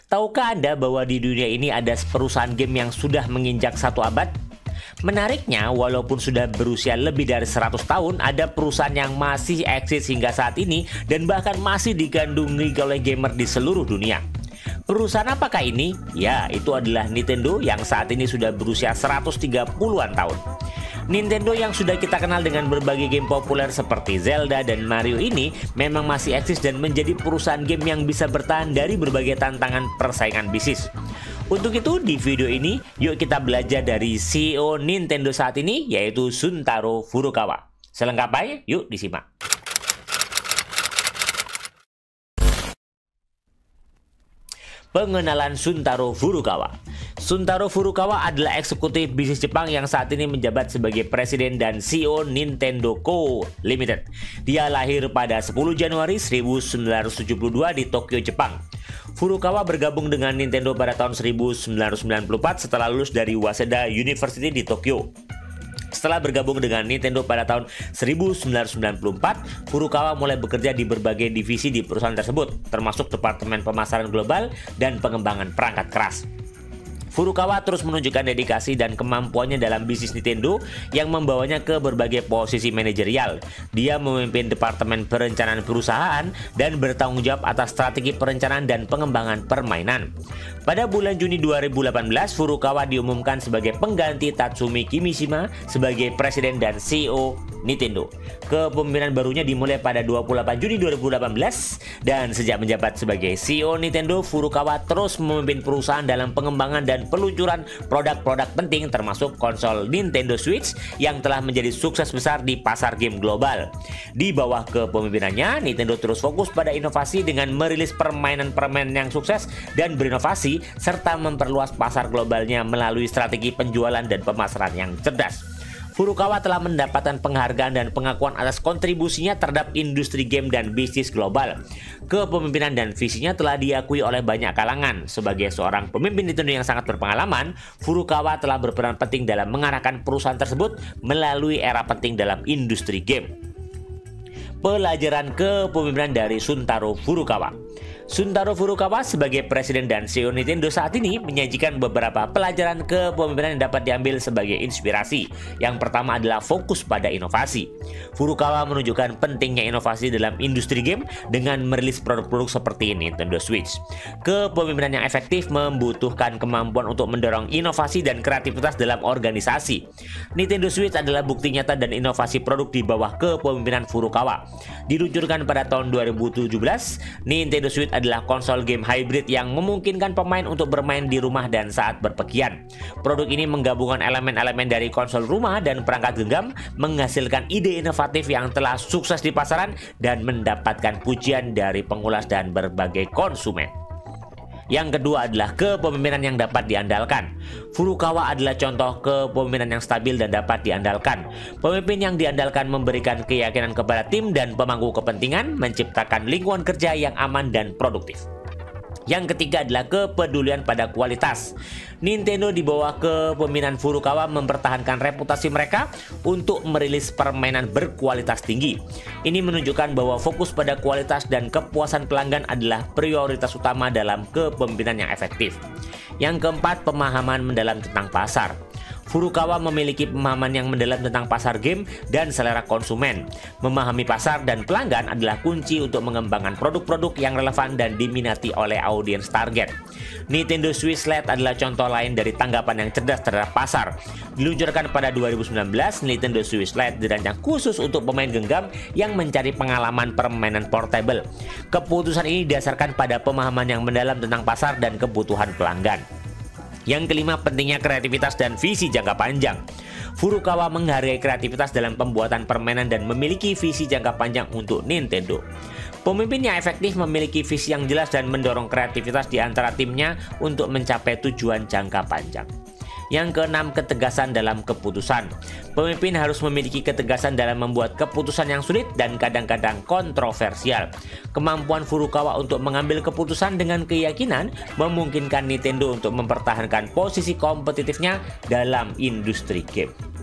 Tahukah Anda bahwa di dunia ini ada perusahaan game yang sudah menginjak 1 abad? Menariknya, walaupun sudah berusia lebih dari 100 tahun, ada perusahaan yang masih eksis hingga saat ini dan bahkan masih digandrungi oleh gamer di seluruh dunia. Perusahaan apakah ini? Ya, itu adalah Nintendo yang saat ini sudah berusia 130-an tahun. Nintendo yang sudah kita kenal dengan berbagai game populer seperti Zelda dan Mario ini memang masih eksis dan menjadi perusahaan game yang bisa bertahan dari berbagai tantangan persaingan bisnis. Untuk itu di video ini yuk kita belajar dari CEO Nintendo saat ini yaitu Shuntaro Furukawa. Selengkapnya yuk disimak. Pengenalan Shuntaro Furukawa. Shuntaro Furukawa adalah eksekutif bisnis Jepang yang saat ini menjabat sebagai presiden dan CEO Nintendo Co. Limited. Dia lahir pada 10 Januari 1972 di Tokyo, Jepang. Furukawa bergabung dengan Nintendo pada tahun 1994 setelah lulus dari Waseda University di Tokyo. Setelah bergabung dengan Nintendo pada tahun 1994, Furukawa mulai bekerja di berbagai divisi di perusahaan tersebut, termasuk Departemen Pemasaran Global dan Pengembangan Perangkat Keras. Furukawa terus menunjukkan dedikasi dan kemampuannya dalam bisnis Nintendo yang membawanya ke berbagai posisi manajerial. Dia memimpin Departemen Perencanaan Perusahaan dan bertanggung jawab atas strategi perencanaan dan pengembangan permainan. Pada bulan Juni 2018, Furukawa diumumkan sebagai pengganti Tatsumi Kimishima sebagai presiden dan CEO Nintendo. Kepemimpinan barunya dimulai pada 28 Juni 2018 dan sejak menjabat sebagai CEO Nintendo, Furukawa terus memimpin perusahaan dalam pengembangan dan peluncuran produk-produk penting termasuk konsol Nintendo Switch yang telah menjadi sukses besar di pasar game global. Di bawah kepemimpinannya, Nintendo terus fokus pada inovasi dengan merilis permainan-permainan yang sukses dan berinovasi serta memperluas pasar globalnya melalui strategi penjualan dan pemasaran yang cerdas. Furukawa telah mendapatkan penghargaan dan pengakuan atas kontribusinya terhadap industri game dan bisnis global. Kepemimpinan dan visinya telah diakui oleh banyak kalangan. Sebagai seorang pemimpin Nintendo yang sangat berpengalaman, Furukawa telah berperan penting dalam mengarahkan perusahaan tersebut melalui era penting dalam industri game. Pelajaran kepemimpinan dari Shuntaro Furukawa. Shuntaro Furukawa sebagai presiden dan CEO Nintendo saat ini menyajikan beberapa pelajaran kepemimpinan yang dapat diambil sebagai inspirasi. Yang pertama adalah fokus pada inovasi. Furukawa menunjukkan pentingnya inovasi dalam industri game dengan merilis produk-produk seperti Nintendo Switch. Kepemimpinan yang efektif membutuhkan kemampuan untuk mendorong inovasi dan kreativitas dalam organisasi. Nintendo Switch adalah bukti nyata dan inovasi produk di bawah kepemimpinan Furukawa. Diluncurkan pada tahun 2017, Nintendo Switch adalah konsol game hybrid yang memungkinkan pemain untuk bermain di rumah dan saat berpergian. Produk ini menggabungkan elemen-elemen dari konsol rumah dan perangkat genggam, menghasilkan ide inovatif yang telah sukses di pasaran dan mendapatkan pujian dari pengulas dan berbagai konsumen. Yang kedua adalah kepemimpinan yang dapat diandalkan. Furukawa adalah contoh kepemimpinan yang stabil dan dapat diandalkan. Pemimpin yang diandalkan memberikan keyakinan kepada tim dan pemangku kepentingan, menciptakan lingkungan kerja yang aman dan produktif. Yang ketiga adalah kepedulian pada kualitas. Nintendo di bawah kepemimpinan Furukawa mempertahankan reputasi mereka untuk merilis permainan berkualitas tinggi. Ini menunjukkan bahwa fokus pada kualitas dan kepuasan pelanggan adalah prioritas utama dalam kepemimpinan yang efektif. Yang keempat, pemahaman mendalam tentang pasar. Furukawa memiliki pemahaman yang mendalam tentang pasar game dan selera konsumen. Memahami pasar dan pelanggan adalah kunci untuk mengembangkan produk-produk yang relevan dan diminati oleh audiens target. Nintendo Switch Lite adalah contoh lain dari tanggapan yang cerdas terhadap pasar. Diluncurkan pada 2019, Nintendo Switch Lite dirancang khusus untuk pemain genggam yang mencari pengalaman permainan portable. Keputusan ini didasarkan pada pemahaman yang mendalam tentang pasar dan kebutuhan pelanggan. Yang kelima, pentingnya kreativitas dan visi jangka panjang. Furukawa menghargai kreativitas dalam pembuatan permainan dan memiliki visi jangka panjang untuk Nintendo. Pemimpin yang efektif memiliki visi yang jelas dan mendorong kreativitas di antara timnya untuk mencapai tujuan jangka panjang. Yang keenam, ketegasan dalam keputusan. Pemimpin harus memiliki ketegasan dalam membuat keputusan yang sulit dan kadang-kadang kontroversial. Kemampuan Furukawa untuk mengambil keputusan dengan keyakinan memungkinkan Nintendo untuk mempertahankan posisi kompetitifnya dalam industri game.